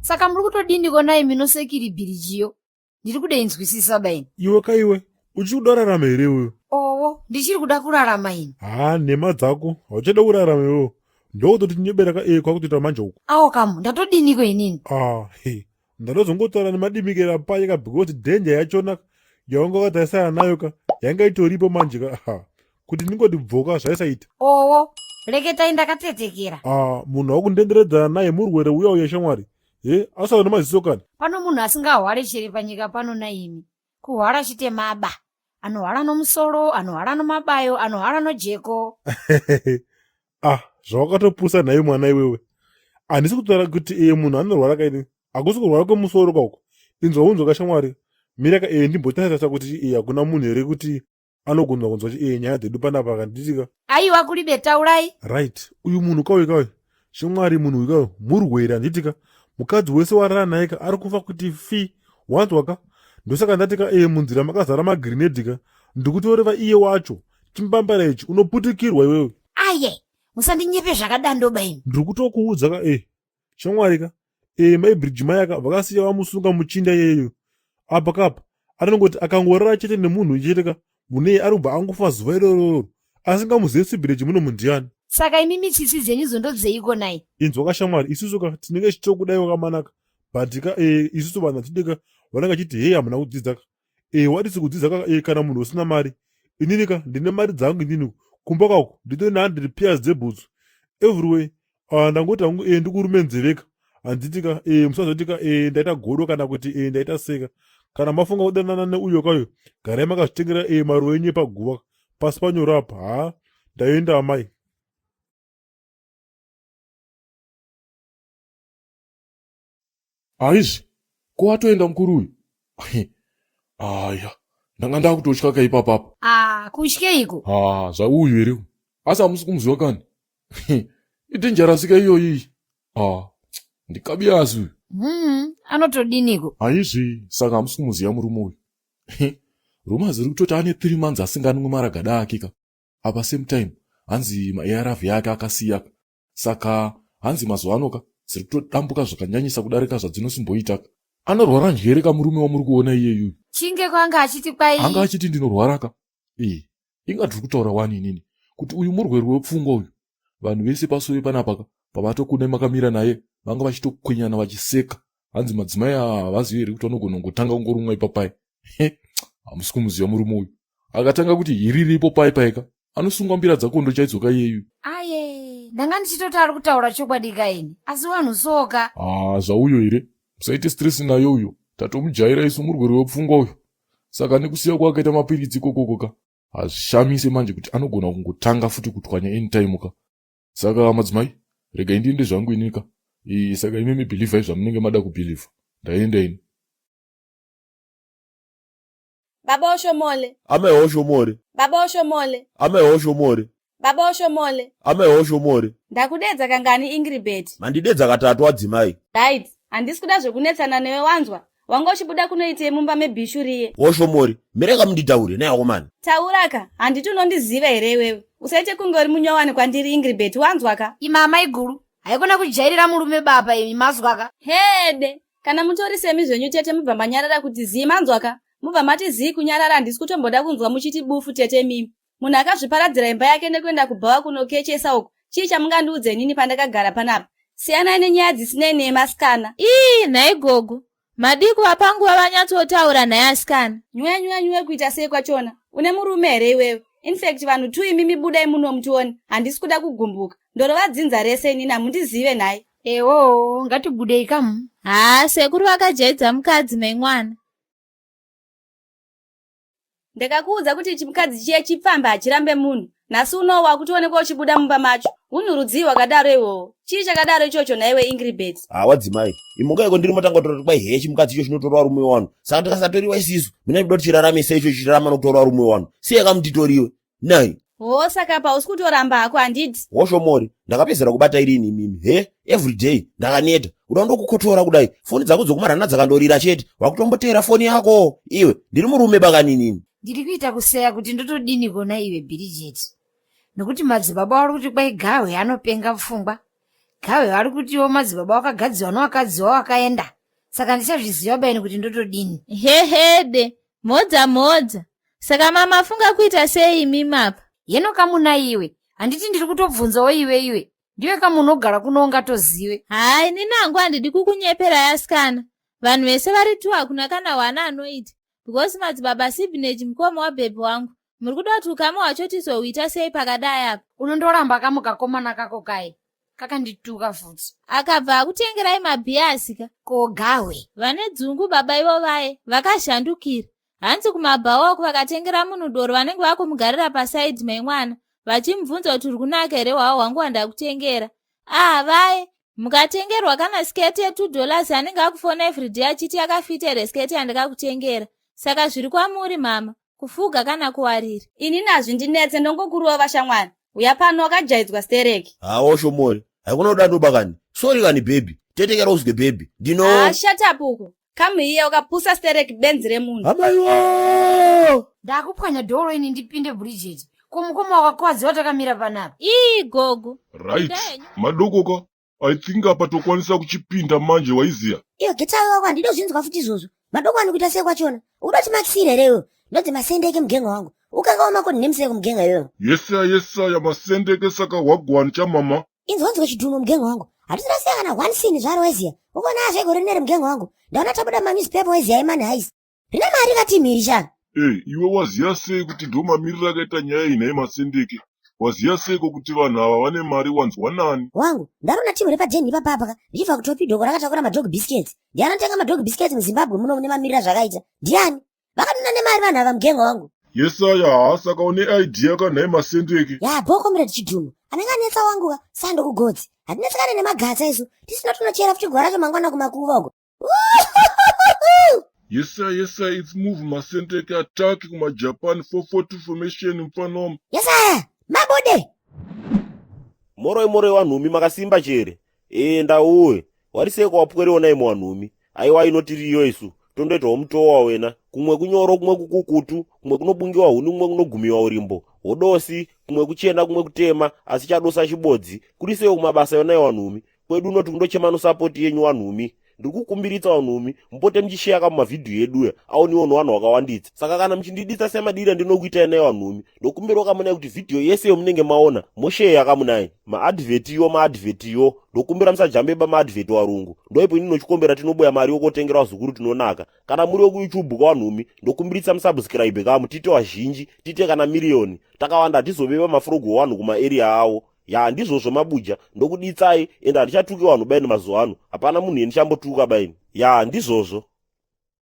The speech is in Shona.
Saka muri kutodini kona imi nosekiri bhirijiyo? Ndiri kudainzwisisa baini. Iwe kaiwe, uchiri kudararama here iwewe? Owo, ndichiri kuda kurarama ini. Nhema dzako, hauchada kurarama iwewe. Ndokutoti tinyebereka kwakutoita manje uko. Awo kamu, ndatodiniko inini. Ndatozongotaura nemadimikira panyika because dhenja yachona yaunga wakatarisana nayo ka yanga itoripo manje ka kuti ndingoti bvoka zvaisaita. Owo, reketai ndakatetekera. Munhu wakundenderedzana naye murwere uya uya shamwari. Asava nemaziso kani. Pano munhu asingahware chiri panyika pano naimi. Kuhwara chitemaba. Anohwara nomusoro, anohwara nomabayo, anohwara nojeko. Zvawakatopusa naye mwana iwewe. Handisi kutaura kuti munhu anorwara kaini. Hakusi kurwara kwemusoro kwako. Inzwa kashamwari. Miraka ndimbotarisa kuti hakuna munhu here kuti anogona kunzwa nyaya dzedu panapa kanditika. Aiwa kuri betaurai. Right. Uyu munhu kauye. Shamwari munhu uyu murwere handitika. Mukadzi wese warara naye ari kufa kuti fi. Wanzwaka. Ndosaka ndatika munzira makazara magrenade ndikutoreva iye wacho. Chimbambara ichi unoputikirwa iwewe. Aye. Musandinyepe zvakadando baini. Ndiri kutokuudza ka shamwari maibridge mayaka vakasiya vamusunga muchinda yeyo. Apa kapa anongoti akangorara chete nemunhu ichiteka munei ari kubva angofa zuva iroro asingamuzivi bridge muno mundiani. Saka imi mitsitsi dzenyu dzondodzeiko nai? Inzwa kashamwari isusu ka tinenge chitokudaiwo kamanaka but ka isusu vanhu vatideka vanenge chiti hei hamuna kudzidza ka wadisi kudzidza ka kana munhu usina mari. Inini ka ndine mari dzangu inini kumba kwako ndito 100 pairs dzebhutsu everywhere. Ndangoti hangu ndikurumenzereka handiti ka musazoti ka ndaita godo kana kuti ndaita seka. Kana mafunga kudanana neuyo kayo garai makazvitengera maruva enyu paguva pasi panyora apa. Ndaenda amai. Aizi, ko watoenda mukuru uyu? Aya, ndanga ndakutotya ka ipapapa. Kutyeiko? Zvauyu here. Asi hamusi kumuziva kani? Idenjarasika iyoyi. Ndikabiyazi uyu. Anotodiniko? Aizi, saka hamusi kumuziva murume uyu. Rumazi rikutoti ane 3 months asinganwi maragada ake ka. Apa same time, hanzi ma-ARV yake akasiyaka. Saka hanzi mazuva ano ka dziri kutodambuka zvakanyanyisa kudarika zvadzinosimboita. Anorwara njere ka murume wamuri kuona iyeyu. Chinge kwanga achiti kwai? Anga achiti ndinorwara ka. Inga ndiri kutaura wani inini kuti uyu murwere wepfungwa uyu. Vanhu vese pasore panapa ka pavatokune makamira naye vanga vachitokwenyana vachiseka. Hanzi madzimai havazivi here kuti vanogona kungotanga kungorumwa ipapai. Hamusi kumuziva murume uyu. Akatanga kuti hiriri ipopai paika anosungwa mbira dzakondo chaidzoka iyeyu. Aye, ndanga ndichitoti ari kutaura chokwadi kaini, asi vanhu soka. Zvauyo here. Musaite stress nayo uyo. Tatomujaira isu murwere wepfungwa uyu. Saka nekusiya kwakaita mapiritsi kokoko ka hazvishamise manje kuti anogona kungotanga futi kutwanya anytime ka. Saka madzimai, regai ndiende zvangu inika. Saka imi mibhilivhai zvamunenge mada kubhilivha. Ndaenda ini. Baba Oshomole. Ame Oshomore. Baba Oshomole. Ame Oshomore. Baba Oshomole. Ame Oshomore. Ndakudedza kangani Ingrid. Mandidedza katatu adzimai. Right. Handisi kuda zvekunetsana newe wanzwa. Wanga uchibuda kunoite mumba mebhishuriye. Oshomore, mireka munditaure naye akomana. Tauraka, handiti unondiziva here iwewe. Usaite kunge uri munyowani kwandiri Ingrid, wanzwaka? Imama iguru, haikona kujairira murume baba imi mazwaka. Hede, kana mutori semi zvenyu tete mubva manyarara kuti zii manzwaka. Mubva mati zii kunyarara handisi kutomboda kunzwa muchiti bufu tete mimi. Munhu akazviparadzira imba yake nekuenda kubhawa kunokechesa uko. Chii chamungandiudze nini pandakagara panapa? Siyana nenyaya dzisinei nemasikana. Nhaye gogo. Madiko apanguva vanyatsotaura naye asikana. Nywe kuita sei kwachona. Une murume here iwewe. In fact vanhu tu imi budai muno mutioni. Handisi kuda kugumbuka. Ndorovadzinza rese inini hamundizive naye. Ewo, ngatibudei kamu. Sekuru vakajaidza mukadzi memwana. Ndakakuudza kuti chimukadzi chiye chipfamba hachirambe munhu. Nasi unowa kuti uonekwa uchibuda mumba macho. Unhurudzii wakadaro iwowo. Chii chakadaro ichocho naiwe Ingrid? Wadzimai, imukaiko ndiri matanga kuti kwai he chimukadzi icho chinotora varume wanu. Saka tikasatoriwa isisu, mina ndinoda kuti chiraramisa icho chirarama nokutora varume wanu. Siye kamutitoriwe. Nai. Saka pa usikutoramba hako handiti. Oshomori, ndakapedzera kubata irini mimi. Everyday ndakaneta. Uda ndokukotora kudai. Foni dzako dzokumarana dzakandorira chete. Wakutombotera foni yako. Iwe, ndiri murume bakanini. Ndiri kuita kuseya kuti ndotodini kona iwe Bridget. Nokuti madzibaba wari kuti kwai gawe anopenga pfungwa. gawe ari kutiwo madzibaba wakagadziwa nowakadziwa wakaenda, saka ndichazviziva baini kuti ndotodini. Hehede, modza. Saka mama afunga kuita sei imi mapa? Yeno kamuna iwe, handiti ndiri kutobvunzawo iwe. Ndiwe kamunogara kuno ungatozive. Hai, ninangu handidi kukunyepera yasikana. Vanhu vese vari tu hakuna kana wana anoita. Because madzibaba Sibineti mukoma wabhebhi wangu. Muri kuda kuti ukama wacho tizouita sei pakadai apa? Unondoramba kamukakomana kako kai. Kakandituka futi. Akabva akutengerai mabhiyasika. Kogawe. Vane dzungu baba ivo vaye, vakashandukira. Hanzi kumabhawoko vakatengera munhu doro vanenge vakumugarira pasaidhi memwana. Vachimubvunza kuti uri kunaka here hwawo hwangu handakutengera. Vaye, mukatengerwa kana sketi $2 anenge akufona everyday achiti akafitere sketi handakakutengera. Saka zviri kwamuri mama, kufuga kana kuwarira. Ini nazvi ndinetse ndongokuruwa vashamwani. Uya pano wakajaidzwa stereki. Hawo shomori. Haikuna kudanduba kani. Sorry kani baby. Tetekera uzwe baby. Ndino. Shut up uko. Kamu iye ukapusa stereki benzi remunhu. Amaiwo. Ndakupwanya doro ini ndipinde Bridget. Kumukoma wakakwadzi takamira panapa. Gogo. Right. Madokoka. I think apa tokwanisa kuchipinda manje waiziya. Iyo getawe wako handidi zvinzwa futi izvozvo. Madoko ani kuita sei kwachona? Udati makisire rewe. Ndodzi masendeke mugenga wangu. Ukangawo makoni nemuseke mugenga iyoyo. Yesa ya masendeke saka wagwani cha mama. Inzwa chidhuno mugenga wangu. Hatisirasiya kana one scene zvaro weziya. Ukona azvego rinere mugenga wangu. Ndaona tabuda manewspaper weziya imani haisi. Rina mari kati mhiri shana. Iwe waziya sei kuti ndo mamiriro akaita nyaya ina yemasendeke? Waziya seiko kuti vanhu ava vane mari wanzwa nani? Wangu, ndarona timu repadheni papapa richibva kutopi doko rakatakura madog biscuits. Ndiani anotenga madog biscuits muZimbabwe muno mune mamiriro zvakaita? Ndiani? Vakaduna nemari vanhu ava mugenga wangu. Yesaya, saka une idea kana yemasendeke? Ya, bho comrade Chidhuno. Anenge anetsa wangu sando kugodzi. Hatinetsekane nemagatsa isu. Tisina tunochera futi gwara mangwana kumakuva uko. Yesa, it's move masendeke attack kuma Japan 442 formation mfanomo. Yesaya, mabode. Moroi wanhumi makasimba chere. Ndauwe. Wariseko wapweriona imo wanhumi. Aiwa inotiriyo isu. Tondoitawo mutowa wena. Kumwe kunyoro, kumwe kukukutu, kumwe kunobungiwa huni, kumwe kunogumiwa urimbo. Hodosi, kumwe kuchena, kumwe kutema, asi chadosa chibodzi. Kurisewo kumabasa yona wanhumi. Kwedu unoti kundochemano support yenyu wanhumi. Ndikukumbiritsa wanhumi, mpote mchishare kamavhidhiyo eduya, aoniwo vanhu vakawanditsa. Saka kana mchindiditsa semadira ndinokuita naye wanhumi, ndokumbira kamunai kuti vhidhiyo yese yomunenge maona, moshare kamunai. Maadvert ndokumbira musajambeba maadvert warungu. Ndoipo ndinochikombera tinoboya mari yokotengera wazukuru tinonaka. Kana muri yokuYouTube kwawanhumi, ndokumbiritsa musubscribe kamu, tite wazhinji, tite kana miliyoni. Takawanda hatizobeba mafrogo wanhu kuma area awo. Ya ndizvozvo mabuja ndokuditsai ende handichatuki vanhu baini mazuva ano. Hapana munhu endichambotuka baini. Ya ndizvozvo.